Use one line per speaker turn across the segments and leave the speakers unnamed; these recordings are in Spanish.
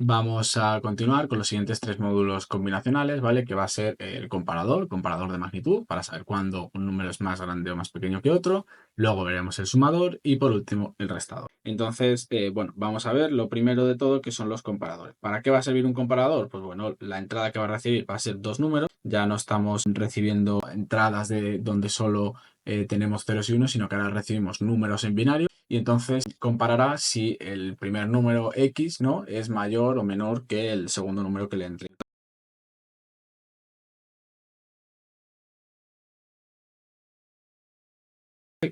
Vamos a continuar con los siguientes tres módulos combinacionales, ¿vale? Que va a ser el comparador de magnitud, para saber cuándo un número es más grande o más pequeño que otro. Luego veremos el sumador y por último el restador. Entonces, bueno, vamos a ver lo primero de todo que son los comparadores. ¿Para qué va a servir un comparador? Pues bueno, la entrada que va a recibir va a ser dos números. Ya no estamos recibiendo entradas de donde solo tenemos ceros y unos, sino que ahora recibimos números en binario. Y entonces comparará si el primer número X, ¿no?, es mayor o menor que el segundo número que le entre.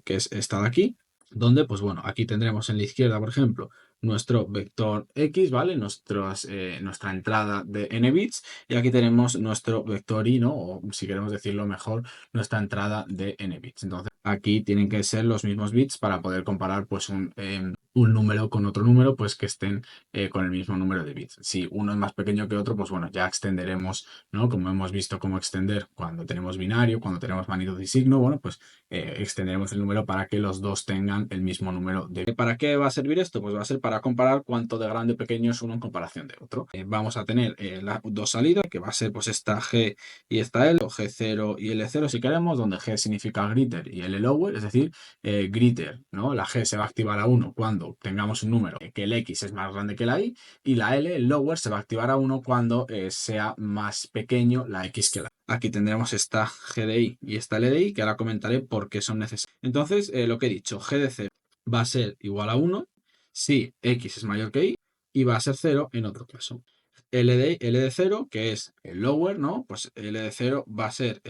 Que es esta de aquí, donde, pues bueno, aquí tendremos en la izquierda, por ejemplo, nuestro vector X, ¿vale? Nuestra entrada de n bits, y aquí tenemos nuestro vector Y, ¿no? O si queremos decirlo mejor, nuestra entrada de n bits. Entonces, aquí tienen que ser los mismos bits para poder comparar, pues, un número con otro número, pues que estén con el mismo número de bits. Si uno es más pequeño que otro, pues bueno, ya extenderemos, ¿no? Como hemos visto cómo extender cuando tenemos binario, cuando tenemos magnitud y signo, bueno, pues extenderemos el número para que los dos tengan el mismo número de... ¿Para qué va a servir esto? Pues va a ser para comparar cuánto de grande o pequeño es uno en comparación de otro. Vamos a tener las dos salidas, que va a ser pues esta G y esta L, o G0 y L0 si queremos, donde G significa greater y L lower, es decir, greater, ¿no? La G se va a activar a 1 cuando tengamos un número que el X es más grande que la Y, y la L, el lower, se va a activar a 1 cuando sea más pequeño la X que la Y. Aquí tendremos esta GDI y esta LDI, que ahora comentaré por qué son necesarias. Entonces, lo que he dicho, G de 0 va a ser igual a 1 si X es mayor que Y, y va a ser 0 en otro caso. L de 0, que es el lower, ¿no? Pues L de 0 va a ser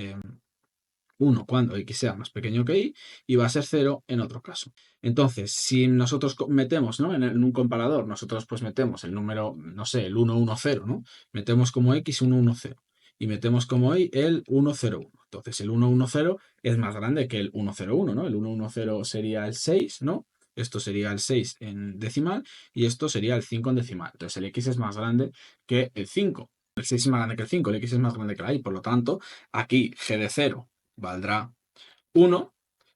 1 cuando X sea más pequeño que Y, y va a ser 0 en otro caso. Entonces, si nosotros metemos, ¿no?, en un comparador, nosotros pues metemos el número, no sé, el 1, 1, 0, ¿no? Metemos como X 1, 1, 0. Y metemos como Y el 1, 0, 1. Entonces, el 1, 1, 0 es más grande que el 1, 0, 1, ¿no? El 1, 1, 0 sería el 6, ¿no? Esto sería el 6 en decimal y esto sería el 5 en decimal. Entonces, el X es más grande que el 5. El 6 es más grande que el 5, el X es más grande que la Y. Por lo tanto, aquí G de 0 valdrá 1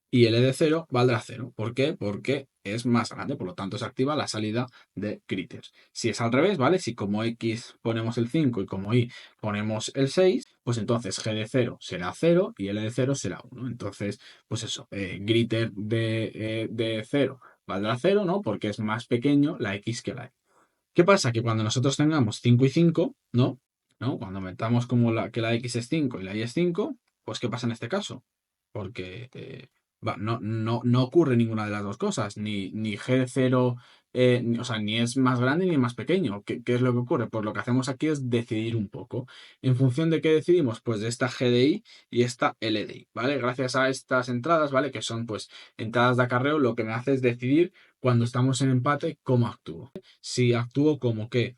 y L de 0 valdrá 0. ¿Por qué? Porque es más grande, por lo tanto se activa la salida de critters. Si es al revés, ¿vale? Si como X ponemos el 5 y como Y ponemos el 6, pues entonces G de 0 será 0 y L de 0 será 1. Entonces, pues eso, gritter de 0 valdrá 0, ¿no? Porque es más pequeño la X que la Y. ¿Qué pasa? Que cuando nosotros tengamos 5 y 5, ¿no? ¿No? Cuando metamos como que la X es 5 y la Y es 5, pues ¿qué pasa en este caso? Porque no ocurre ninguna de las dos cosas, ni G0, o sea, ni es más grande ni más pequeño. ¿Qué es lo que ocurre? Pues lo que hacemos aquí es decidir un poco. ¿En función de qué decidimos? Pues de esta GDI y esta LDI, ¿vale? Gracias a estas entradas, ¿vale? Que son pues entradas de acarreo, lo que me hace es decidir cuando estamos en empate cómo actúo. Si actúo como que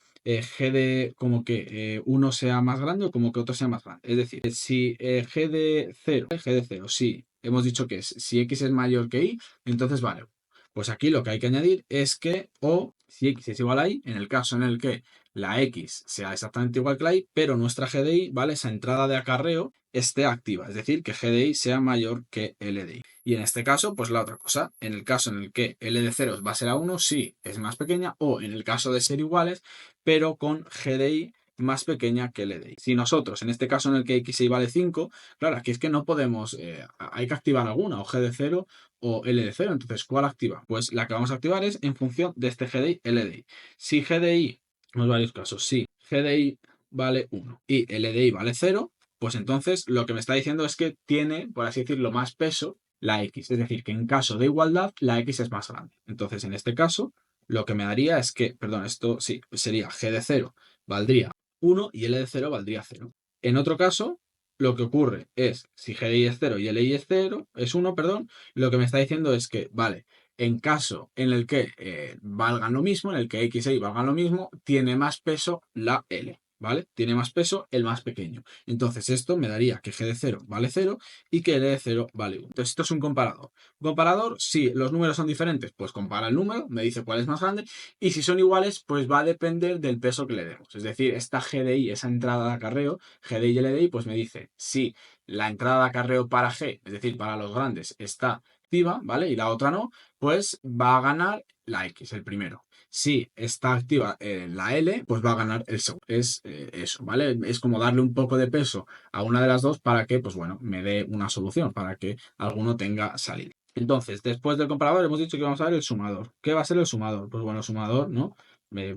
como que uno sea más grande o como que otro sea más grande. Es decir, si G de 0, sí, hemos dicho que si X es mayor que Y, entonces vale. Pues aquí lo que hay que añadir es que, o si X es igual a Y, en el caso en el que la X sea exactamente igual que la Y, pero nuestra G de Y, ¿vale? Esa entrada de acarreo esté activa, es decir, que G de Y sea mayor que L de Y. Y en este caso, pues la otra cosa, en el caso en el que L de 0 va a ser a 1, sí, es más pequeña, o en el caso de ser iguales, pero con GDI más pequeña que LDI. Si nosotros, en este caso en el que XY vale 5, claro, aquí es que no podemos, hay que activar alguna, o G de 0 o L de 0. Entonces, ¿cuál activa? Pues la que vamos a activar es en función de este GDI, LDI. Si GDI, en varios casos, si GDI vale 1 y LDI vale 0, pues entonces lo que me está diciendo es que tiene, por así decirlo, más peso la X. Es decir, que en caso de igualdad, la X es más grande. Entonces, en este caso, lo que me daría es que, perdón, esto sí, sería G de 0 valdría 1 y L de 0 valdría 0. En otro caso, lo que ocurre es, si G de I es 0 y L de I es 0, es 1, perdón, lo que me está diciendo es que, vale, en caso en el que valgan lo mismo, en el que X e Y valgan lo mismo, tiene más peso la L, ¿vale? Tiene más peso el más pequeño. Entonces esto me daría que G de 0 vale 0 y que L de 0 vale 1. Entonces esto es un comparador. Un comparador, si los números son diferentes, pues compara el número, me dice cuál es más grande, y si son iguales, pues va a depender del peso que le demos. Es decir, esta GDI, esa entrada de acarreo, GDI y LDI, pues me dice si la entrada de acarreo para G, es decir, para los grandes, está activa, ¿vale? Y la otra no, pues va a ganar la X, el primero. Si está activa la L, pues va a ganar el segundo. Es eso, ¿vale? Es como darle un poco de peso a una de las dos para que, pues bueno, me dé una solución, para que alguno tenga salida. Entonces, después del comparador hemos dicho que vamos a ver el sumador. ¿Qué va a ser el sumador? Pues bueno, el sumador, ¿no?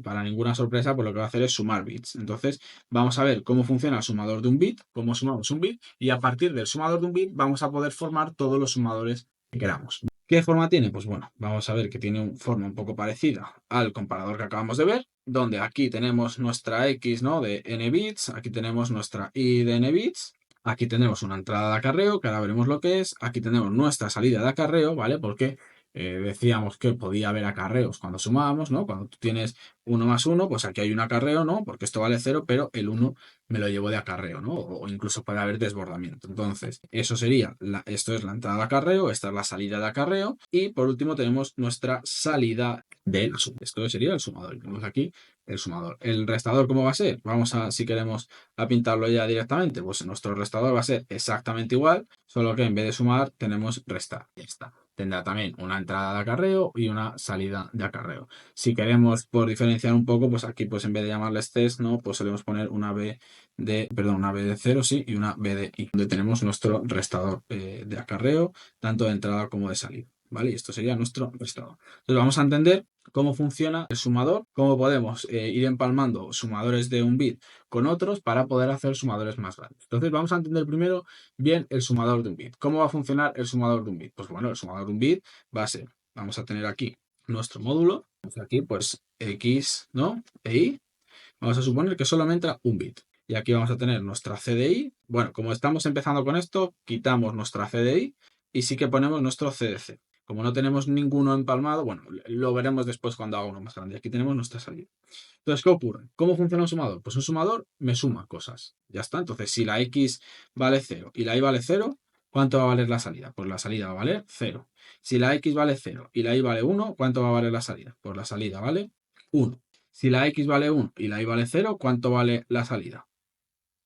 Para ninguna sorpresa, pues lo que va a hacer es sumar bits. Entonces, vamos a ver cómo funciona el sumador de un bit, cómo sumamos un bit, y a partir del sumador de un bit vamos a poder formar todos los sumadores que queramos. ¿Qué forma tiene? Pues bueno, vamos a ver que tiene una forma un poco parecida al comparador que acabamos de ver, donde aquí tenemos nuestra X, ¿no? De n bits, aquí tenemos nuestra Y de n bits, aquí tenemos una entrada de acarreo, que ahora veremos lo que es, aquí tenemos nuestra salida de acarreo, ¿vale? Porque decíamos que podía haber acarreos cuando sumábamos, ¿no? Cuando tú tienes 1 más 1, pues aquí hay un acarreo, ¿no? Porque esto vale 0, pero el 1 me lo llevo de acarreo, ¿no? O incluso puede haber desbordamiento. Entonces, eso sería, esto es la entrada de acarreo, esta es la salida de acarreo, y por último tenemos nuestra salida de la suma. Esto sería el sumador. Y tenemos aquí el sumador. ¿El restador cómo va a ser? Vamos a, si queremos, a pintarlo ya directamente, pues nuestro restador va a ser exactamente igual, solo que en vez de sumar tenemos restar. Ya está. Tendrá también una entrada de acarreo y una salida de acarreo. Si queremos, por diferenciar un poco, pues aquí, pues en vez de llamarles test, ¿no? Pues solemos poner una una B de 0, sí, y una B de I, donde tenemos nuestro restador de acarreo, tanto de entrada como de salida, ¿vale? Y esto sería nuestro restador. Entonces vamos a entender cómo funciona el sumador, cómo podemos ir empalmando sumadores de un bit con otros para poder hacer sumadores más grandes. Entonces vamos a entender primero bien el sumador de un bit. ¿Cómo va a funcionar el sumador de un bit? Pues bueno, el sumador de un bit va a ser, vamos a tener aquí nuestro módulo, aquí pues X, ¿no? E Y. Vamos a suponer que solo me entra un bit. Y aquí vamos a tener nuestra CDI. Bueno, como estamos empezando con esto, quitamos nuestra CDI y sí que ponemos nuestro CDC. Como no tenemos ninguno empalmado, bueno, lo veremos después cuando haga uno más grande. Aquí tenemos nuestra salida. Entonces, ¿qué ocurre? ¿Cómo funciona un sumador? Pues un sumador me suma cosas. Ya está. Entonces, si la X vale 0 y la Y vale 0, ¿cuánto va a valer la salida? Pues la salida va a valer 0. Si la X vale 0 y la Y vale 1, ¿cuánto va a valer la salida? Pues la salida vale 1. Si la X vale 1 y la Y vale 0, ¿cuánto vale la salida?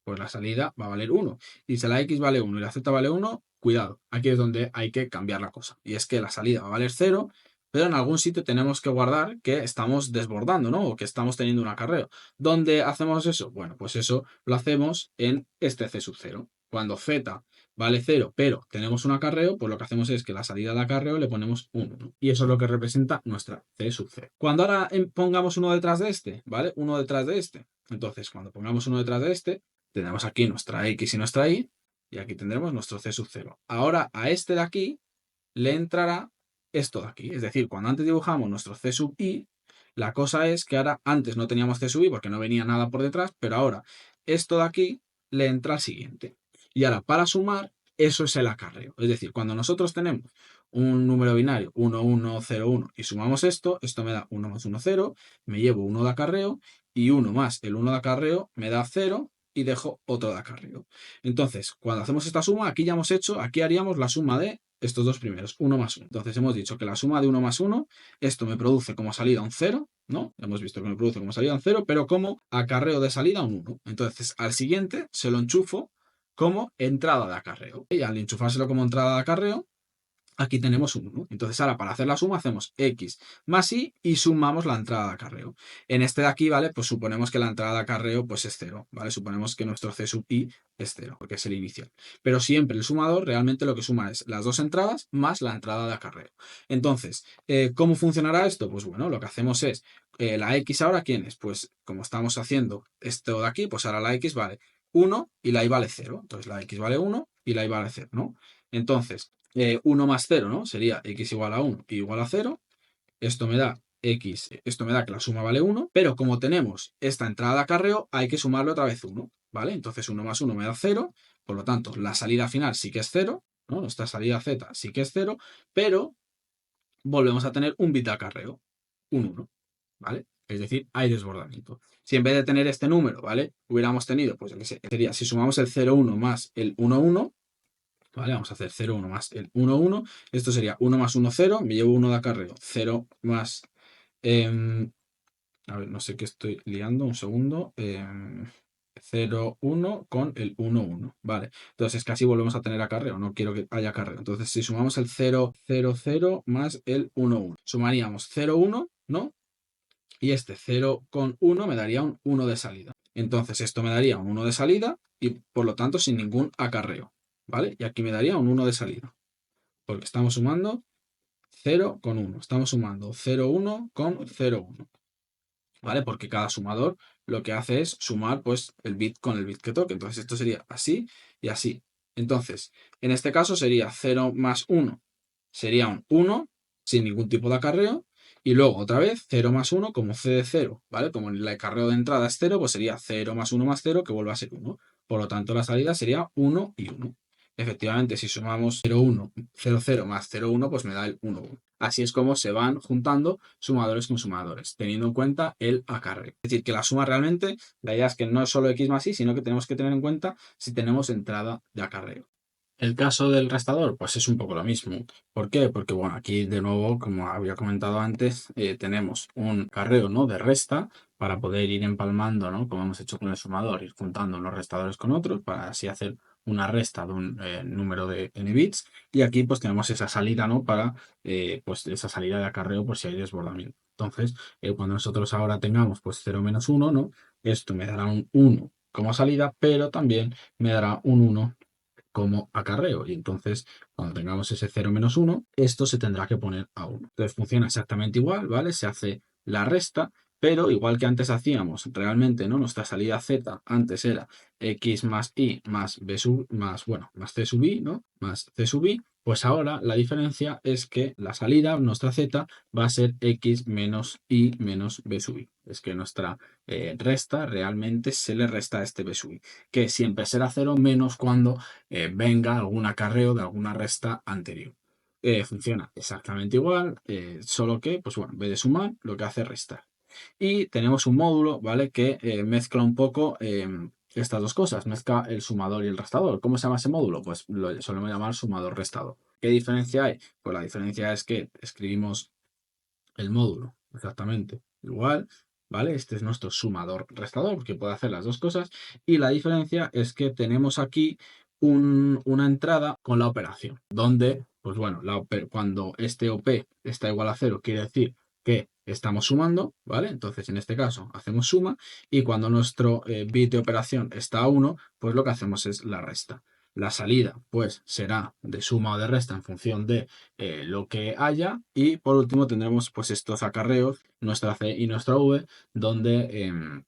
Pues la salida va a valer 1. Y si la X vale 1 y la Z vale 1, cuidado, aquí es donde hay que cambiar la cosa. Y es que la salida va a valer 0, pero en algún sitio tenemos que guardar que estamos desbordando, ¿no? O que estamos teniendo un acarreo. ¿Dónde hacemos eso? Bueno, pues eso lo hacemos en este C sub 0. Cuando Z vale 0, pero tenemos un acarreo, pues lo que hacemos es que la salida de acarreo le ponemos 1, ¿no? Y eso es lo que representa nuestra C sub 0. Cuando ahora pongamos uno detrás de este, ¿vale? Uno detrás de este. Entonces, cuando pongamos uno detrás de este, tenemos aquí nuestra X y nuestra Y, y aquí tendremos nuestro C sub 0. Ahora a este de aquí le entrará esto de aquí. Es decir, cuando antes dibujamos nuestro C sub I, la cosa es que ahora antes no teníamos C sub I porque no venía nada por detrás, pero ahora esto de aquí le entra al siguiente. Y ahora para sumar, eso es el acarreo. Es decir, cuando nosotros tenemos un número binario 1, 1, 0, 1 y sumamos esto me da 1 más 1, 0, me llevo 1 de acarreo y 1 más el 1 de acarreo me da 0 y dejo otro de acarreo. Entonces, cuando hacemos esta suma, aquí ya hemos hecho, aquí haríamos la suma de estos dos primeros, 1 más 1. Entonces hemos dicho que la suma de 1 más 1, esto me produce como salida un 0, ¿no? Hemos visto que me produce como salida un 0, pero como acarreo de salida un 1. Entonces al siguiente se lo enchufo como entrada de acarreo. Y al enchufárselo como entrada de acarreo, aquí tenemos un 1. Entonces ahora para hacer la suma hacemos X más Y y sumamos la entrada de acarreo. En este de aquí, ¿vale? Pues suponemos que la entrada de acarreo pues es 0, ¿vale? Suponemos que nuestro C sub I es 0, porque es el inicial. Pero siempre el sumador realmente lo que suma es las dos entradas más la entrada de acarreo. Entonces, ¿cómo funcionará esto? Pues bueno, lo que hacemos es, la X ahora, ¿quién es? Pues como estamos haciendo esto de aquí, pues ahora la X vale 1 y la Y vale 0. Entonces la X vale 1 y la Y vale 0, ¿no? Entonces, 1 más 0, ¿no? Sería x igual a 1 y igual a 0. Esto me da x, esto me da que la suma vale 1, pero como tenemos esta entrada de acarreo, hay que sumarle otra vez 1, ¿vale? Entonces 1 más 1 me da 0, por lo tanto, la salida final sí que es 0, ¿no? Nuestra salida z sí que es 0, pero volvemos a tener un bit de acarreo, un 1, ¿vale? Es decir, hay desbordamiento. Si en vez de tener este número, ¿vale? Hubiéramos tenido, pues yo qué sé, sería, si sumamos el 0, 1 más el 1, 1, ¿vale? Vamos a hacer 0, 1 más el 1, 1. Esto sería 1 más 1, 0. Me llevo 1 de acarreo. 0 más... a ver, no sé qué estoy liando. Un segundo. 0, 1 con el 1, 1. Vale. Entonces casi volvemos a tener acarreo. No quiero que haya acarreo. Entonces si sumamos el 0, 0, 0 más el 1, 1. Sumaríamos 0, 1, ¿no? y este 0,1 me daría un 1 de salida. Entonces esto me daría un 1 de salida y por lo tanto sin ningún acarreo, ¿vale? Y aquí me daría un 1 de salida, porque estamos sumando 0,1. Estamos sumando 0,1 con 0,1, ¿vale? Porque cada sumador lo que hace es sumar pues el bit con el bit que toque. Entonces esto sería así y así. Entonces, en este caso sería 0 más 1, sería un 1 sin ningún tipo de acarreo. Y luego otra vez 0 más 1 como c de 0, ¿vale? Como el acarreo de entrada es 0, pues sería 0 más 1 más 0 que vuelve a ser 1. Por lo tanto, la salida sería 1 y 1. Efectivamente, si sumamos 0,1, 0,0 más 0,1, pues me da el 1,1. Así es como se van juntando sumadores con sumadores, teniendo en cuenta el acarreo. Es decir, que la suma realmente, la idea es que no es solo x más y, sino que tenemos que tener en cuenta si tenemos entrada de acarreo. El caso del restador, pues es un poco lo mismo. ¿Por qué? Porque, bueno, aquí de nuevo, como había comentado antes, tenemos un acarreo, ¿no?, de resta para poder ir empalmando, ¿no?, como hemos hecho con el sumador, ir juntando unos restadores con otros para así hacer una resta de un número de n bits. Y aquí pues tenemos esa salida, ¿no?, para pues esa salida de acarreo por si hay desbordamiento. Entonces, cuando nosotros ahora tengamos pues 0 menos 1, ¿no?, esto me dará un 1 como salida, pero también me dará un 1 como acarreo. Y entonces, cuando tengamos ese 0 menos 1, esto se tendrá que poner a 1. Entonces funciona exactamente igual, ¿vale? Se hace la resta, pero igual que antes hacíamos realmente, ¿no?, nuestra salida z antes era x más y más b sub, más, bueno, más c sub i, ¿no?, más c sub i. Pues ahora la diferencia es que la salida, nuestra z, va a ser x menos y menos b sub i. Es que nuestra resta realmente se le resta a este b sub i, que siempre será 0 menos cuando venga algún acarreo de alguna resta anterior. Funciona exactamente igual, solo que, pues bueno, en vez de sumar, lo que hace es restar. Y tenemos un módulo, ¿vale?, que mezcla un poco estas dos cosas, mezcla el sumador y el restador. ¿Cómo se llama ese módulo? Pues lo solemos llamar sumador-restador. ¿Qué diferencia hay? Pues la diferencia es que escribimos el módulo exactamente igual, ¿vale? Este es nuestro sumador-restador, porque puede hacer las dos cosas. Y la diferencia es que tenemos aquí una entrada con la operación, donde, pues bueno, cuando este OP está igual a 0, quiere decir que estamos sumando, ¿vale? Entonces, en este caso, hacemos suma, y cuando nuestro bit de operación está a 1, pues lo que hacemos es la resta. La salida, pues, será de suma o de resta en función de lo que haya. Y por último tendremos pues estos acarreos, nuestra C y nuestra V, donde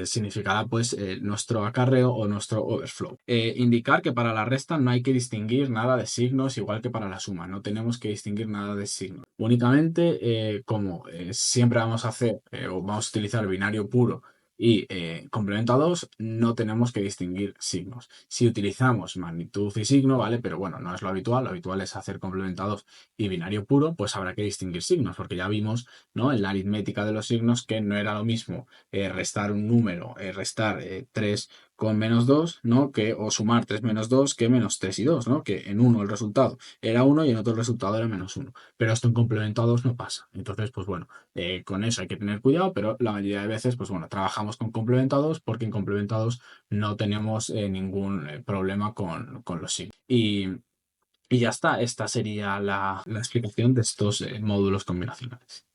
significará pues nuestro acarreo o nuestro overflow. Indicar que para la resta no hay que distinguir nada de signos, igual que para la suma, no tenemos que distinguir nada de signos. Únicamente, como siempre vamos a hacer o vamos a utilizar binario puro y complemento a 2, no tenemos que distinguir signos. Si utilizamos magnitud y signo, ¿vale? Pero bueno, no es lo habitual es hacer complemento a 2 y binario puro, pues habrá que distinguir signos, porque ya vimos, ¿no?, en la aritmética de los signos que no era lo mismo restar un número, restar 3 con menos 2, ¿no?, o sumar 3 menos 2 que menos 3 y 2, ¿no?, que en uno el resultado era 1 y en otro el resultado era menos 1. Pero esto en complemento a 2 no pasa. Entonces, pues bueno, con eso hay que tener cuidado, pero la mayoría de veces, pues bueno, trabajamos con complementados porque en complementados no tenemos ningún problema con los signos. Y ya está, esta sería la explicación de estos módulos combinacionales.